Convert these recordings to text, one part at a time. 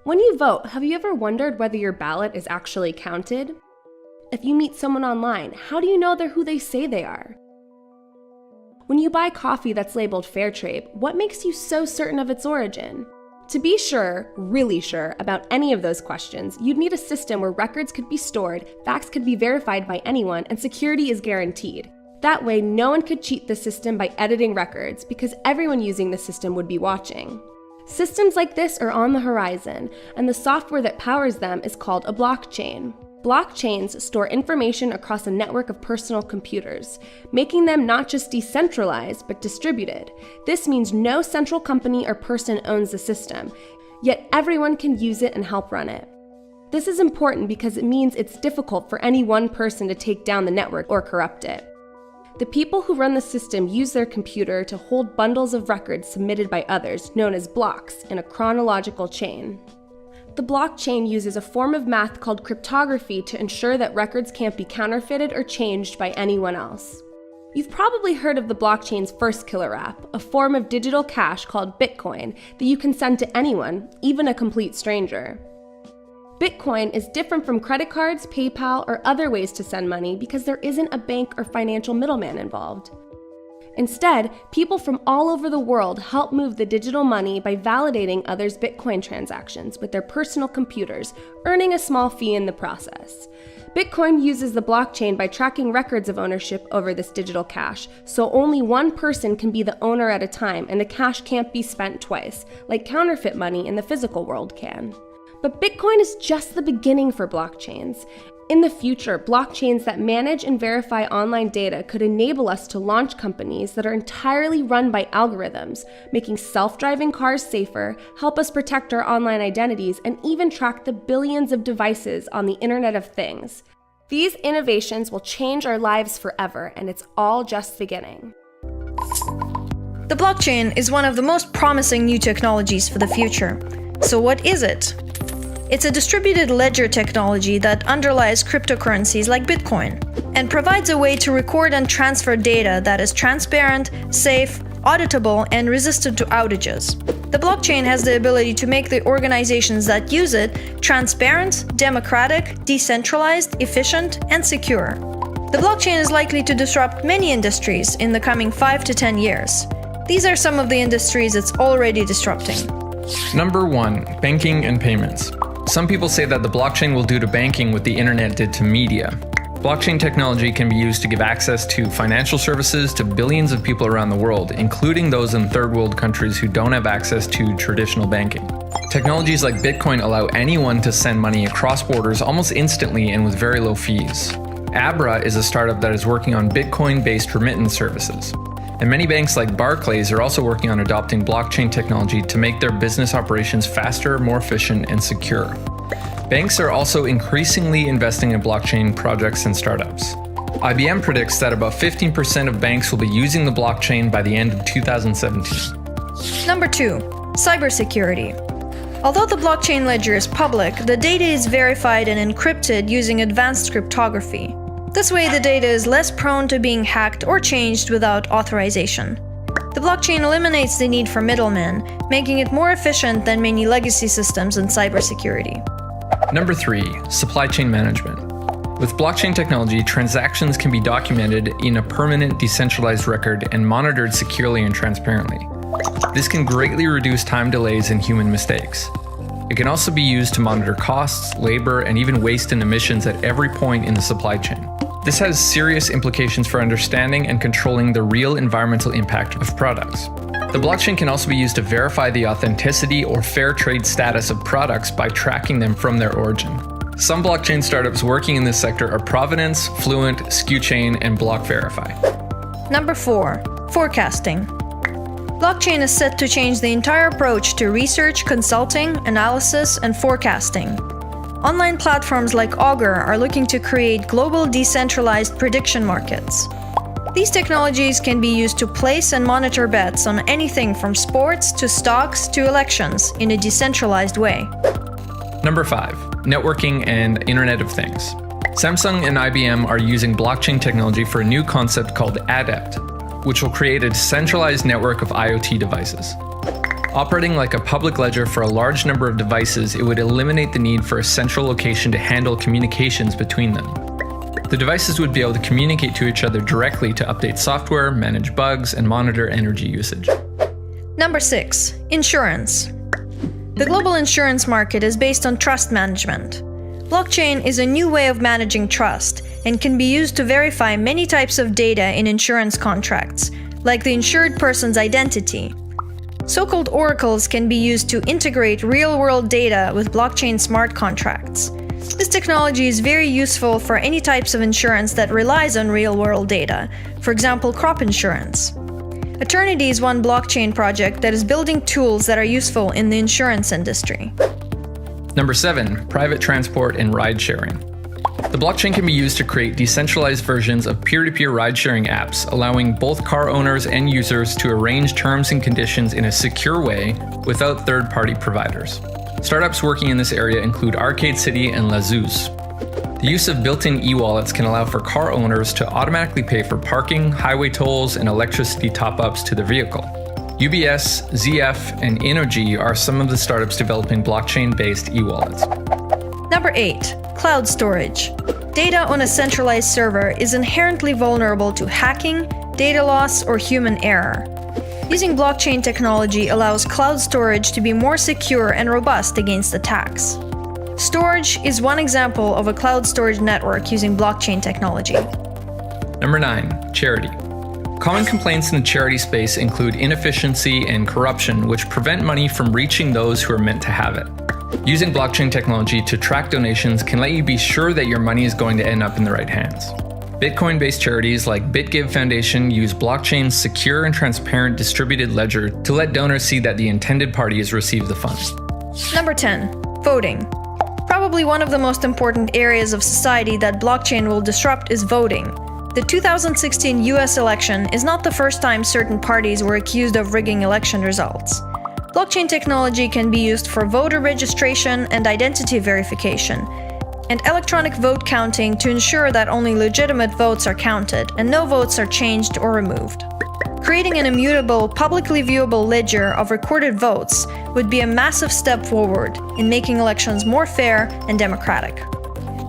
When you vote, have you ever wondered whether your ballot is actually counted? If you meet someone online, how do you know they're who they say they are? When you buy coffee that's labeled fair trade, what makes you so certain of its origin? To be sure, really sure, about any of those questions, you'd need a system where records could be stored, facts could be verified by anyone, and security is guaranteed. That way, no one could cheat the system by editing records, because everyone using the system would be watching. Systems like this are on the horizon, and the software that powers them is called a blockchain. Blockchains store information across a network of personal computers, making them not just decentralized, but distributed. This means no central company or person owns the system, yet everyone can use it and help run it. This is important because it means it's difficult for any one person to take down the network or corrupt it. The people who run the system use their computer to hold bundles of records submitted by others, known as blocks, in a chronological chain. The blockchain uses a form of math called cryptography to ensure that records can't be counterfeited or changed by anyone else. You've probably heard of the blockchain's first killer app, a form of digital cash called Bitcoin that you can send to anyone, even a complete stranger. Bitcoin is different from credit cards, PayPal, or other ways to send money because there isn't a bank or financial middleman involved. Instead, people from all over the world help move the digital money by validating others' Bitcoin transactions with their personal computers, earning a small fee in the process. Bitcoin uses the blockchain by tracking records of ownership over this digital cash, so only one person can be the owner at a time and the cash can't be spent twice, like counterfeit money in the physical world can. But Bitcoin is just the beginning for blockchains. In the future, blockchains that manage and verify online data could enable us to launch companies that are entirely run by algorithms, making self-driving cars safer, help us protect our online identities, and even track the billions of devices on the Internet of Things. These innovations will change our lives forever, and it's all just beginning. The blockchain is one of the most promising new technologies for the future. So what is it? It's a distributed ledger technology that underlies cryptocurrencies like Bitcoin and provides a way to record and transfer data that is transparent, safe, auditable, and resistant to outages. The blockchain has the ability to make the organizations that use it transparent, democratic, decentralized, efficient, and secure. The blockchain is likely to disrupt many industries in the coming 5 to 10 years. These are some of the industries it's already disrupting. Number 1. Banking and payments. Some people say that the blockchain will do to banking what the internet did to media. Blockchain technology can be used to give access to financial services to billions of people around the world, including those in third world countries who don't have access to traditional banking. Technologies like Bitcoin allow anyone to send money across borders almost instantly and with very low fees. Abra is a startup that is working on Bitcoin-based remittance services. And many banks like Barclays are also working on adopting blockchain technology to make their business operations faster, more efficient, and secure. Banks are also increasingly investing in blockchain projects and startups. IBM predicts that about 15% of banks will be using the blockchain by the end of 2017. Number 2. Cybersecurity. Although the blockchain ledger is public, the data is verified and encrypted using advanced cryptography. This way, the data is less prone to being hacked or changed without authorization. The blockchain eliminates the need for middlemen, making it more efficient than many legacy systems in cybersecurity. Number 3. Supply chain management. With blockchain technology, transactions can be documented in a permanent decentralized record and monitored securely and transparently. This can greatly reduce time delays and human mistakes. It can also be used to monitor costs, labor, and even waste and emissions at every point in the supply chain. This has serious implications for understanding and controlling the real environmental impact of products. The blockchain can also be used to verify the authenticity or fair trade status of products by tracking them from their origin. Some blockchain startups working in this sector are Provenance, Fluent, SkuChain, and BlockVerify. Number 4. Forecasting. Blockchain is set to change the entire approach to research, consulting, analysis, and forecasting. Online platforms like Augur are looking to create global decentralized prediction markets. These technologies can be used to place and monitor bets on anything from sports to stocks to elections in a decentralized way. Number 5. Networking and Internet of Things. Samsung and IBM are using blockchain technology for a new concept called Adept, which will create a decentralized network of IoT devices. Operating like a public ledger for a large number of devices, it would eliminate the need for a central location to handle communications between them. The devices would be able to communicate to each other directly to update software, manage bugs, and monitor energy usage. Number 6. Insurance. The global insurance market is based on trust management. Blockchain is a new way of managing trust and can be used to verify many types of data in insurance contracts, like the insured person's identity. So-called oracles can be used to integrate real-world data with blockchain smart contracts. This technology is very useful for any types of insurance that relies on real-world data, for example, crop insurance. Eternity is one blockchain project that is building tools that are useful in the insurance industry. Number 7. Private transport and ride-sharing. The blockchain can be used to create decentralized versions of peer-to-peer ride-sharing apps, allowing both car owners and users to arrange terms and conditions in a secure way without third-party providers. Startups working in this area include Arcade City and Lazuz. The use of built-in e-wallets can allow for car owners to automatically pay for parking, highway tolls, and electricity top-ups to their vehicle. UBS, ZF, and Innogy are some of the startups developing blockchain-based e-wallets. Number 8. Cloud storage. Data on a centralized server is inherently vulnerable to hacking, data loss, or human error. Using blockchain technology allows cloud storage to be more secure and robust against attacks. Storage is one example of a cloud storage network using blockchain technology. Number 9. Charity. Common complaints in the charity space include inefficiency and corruption, which prevent money from reaching those who are meant to have it. Using blockchain technology to track donations can let you be sure that your money is going to end up in the right hands. Bitcoin-based charities like BitGive Foundation use blockchain's secure and transparent distributed ledger to let donors see that the intended party has received the funds. Number 10. Voting. Probably one of the most important areas of society that blockchain will disrupt is voting. The 2016 US election is not the first time certain parties were accused of rigging election results. Blockchain technology can be used for voter registration and identity verification, and electronic vote counting to ensure that only legitimate votes are counted and no votes are changed or removed. Creating an immutable, publicly viewable ledger of recorded votes would be a massive step forward in making elections more fair and democratic.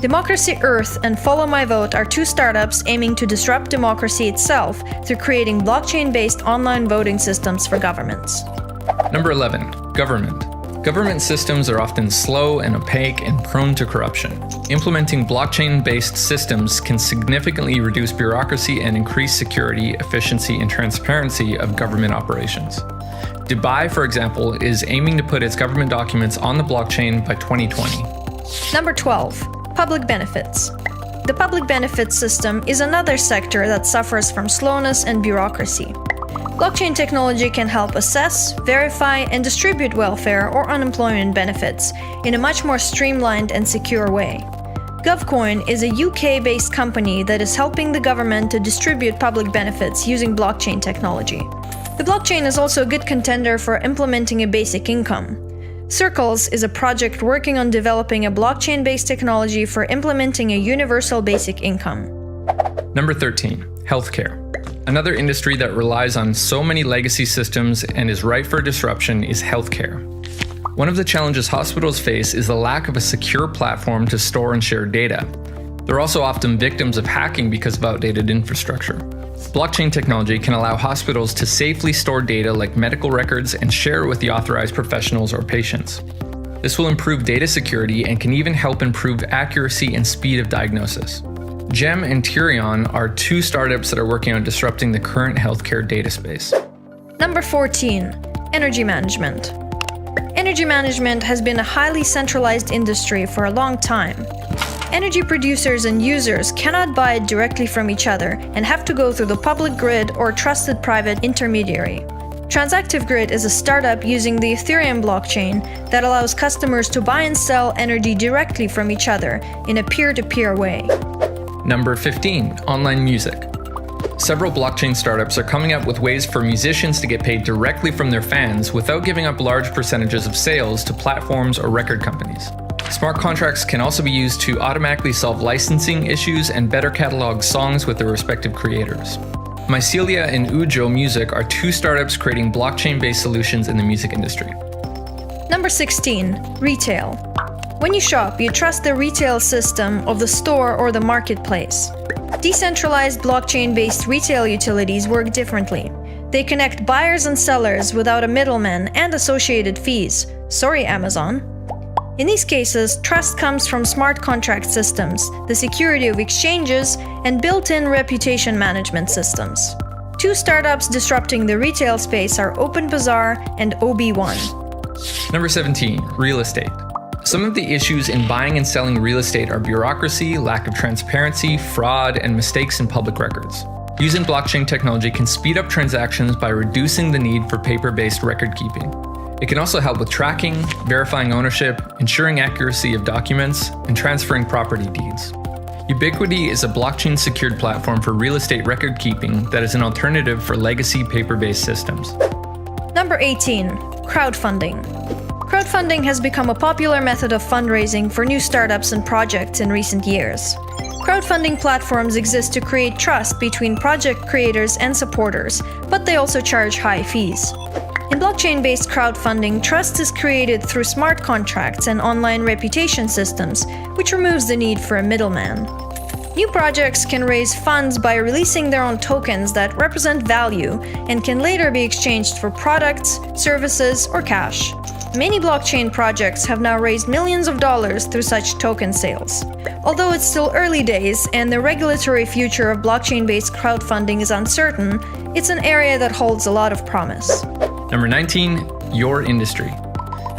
Democracy Earth and Follow My Vote are two startups aiming to disrupt democracy itself through creating blockchain-based online voting systems for governments. Number 11. Government. Government systems are often slow and opaque and prone to corruption. Implementing blockchain-based systems can significantly reduce bureaucracy and increase security, efficiency, and transparency of government operations. Dubai, for example, is aiming to put its government documents on the blockchain by 2020. Number 12. Public benefits. The public benefits system is another sector that suffers from slowness and bureaucracy. Blockchain technology can help assess, verify, and distribute welfare or unemployment benefits in a much more streamlined and secure way. GovCoin is a UK-based company that is helping the government to distribute public benefits using blockchain technology. The blockchain is also a good contender for implementing a basic income. Circles is a project working on developing a blockchain-based technology for implementing a universal basic income. Number 13. Healthcare. Another industry that relies on so many legacy systems and is ripe for disruption is healthcare. One of the challenges hospitals face is the lack of a secure platform to store and share data. They're also often victims of hacking because of outdated infrastructure. Blockchain technology can allow hospitals to safely store data like medical records and share it with the authorized professionals or patients. This will improve data security and can even help improve accuracy and speed of diagnosis. Gem and Tyrion are two startups that are working on disrupting the current healthcare data space. Number 14. Energy management. Energy management has been a highly centralized industry for a long time. Energy producers and users cannot buy it directly from each other and have to go through the public grid or trusted private intermediary. Transactive Grid is a startup using the Ethereum blockchain that allows customers to buy and sell energy directly from each other in a peer-to-peer way. Number 15. Online music. Several blockchain startups are coming up with ways for musicians to get paid directly from their fans without giving up large percentages of sales to platforms or record companies. Smart contracts can also be used to automatically solve licensing issues and better catalog songs with their respective creators. Mycelia and Ujo Music are two startups creating blockchain-based solutions in the music industry. Number 16. Retail. When you shop, you trust the retail system of the store or the marketplace. Decentralized blockchain-based retail utilities work differently. They connect buyers and sellers without a middleman and associated fees. Sorry, Amazon. In these cases, trust comes from smart contract systems, the security of exchanges, and built-in reputation management systems. Two startups disrupting the retail space are OpenBazaar and OB1. Number 17. Real estate. Some of the issues in buying and selling real estate are bureaucracy, lack of transparency, fraud, and mistakes in public records. Using blockchain technology can speed up transactions by reducing the need for paper-based record keeping. It can also help with tracking, verifying ownership, ensuring accuracy of documents, and transferring property deeds. Ubiquity is a blockchain-secured platform for real estate record keeping that is an alternative for legacy paper-based systems. Number 18. Crowdfunding. Crowdfunding has become a popular method of fundraising for new startups and projects in recent years. Crowdfunding platforms exist to create trust between project creators and supporters, but they also charge high fees. In blockchain-based crowdfunding, trust is created through smart contracts and online reputation systems, which removes the need for a middleman. New projects can raise funds by releasing their own tokens that represent value and can later be exchanged for products, services, or cash. Many blockchain projects have now raised millions of dollars through such token sales. Although it's still early days and the regulatory future of blockchain-based crowdfunding is uncertain, it's an area that holds a lot of promise. Number 19. Your industry.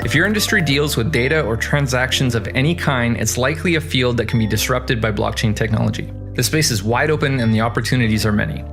If your industry deals with data or transactions of any kind, it's likely a field that can be disrupted by blockchain technology. The space is wide open and the opportunities are many.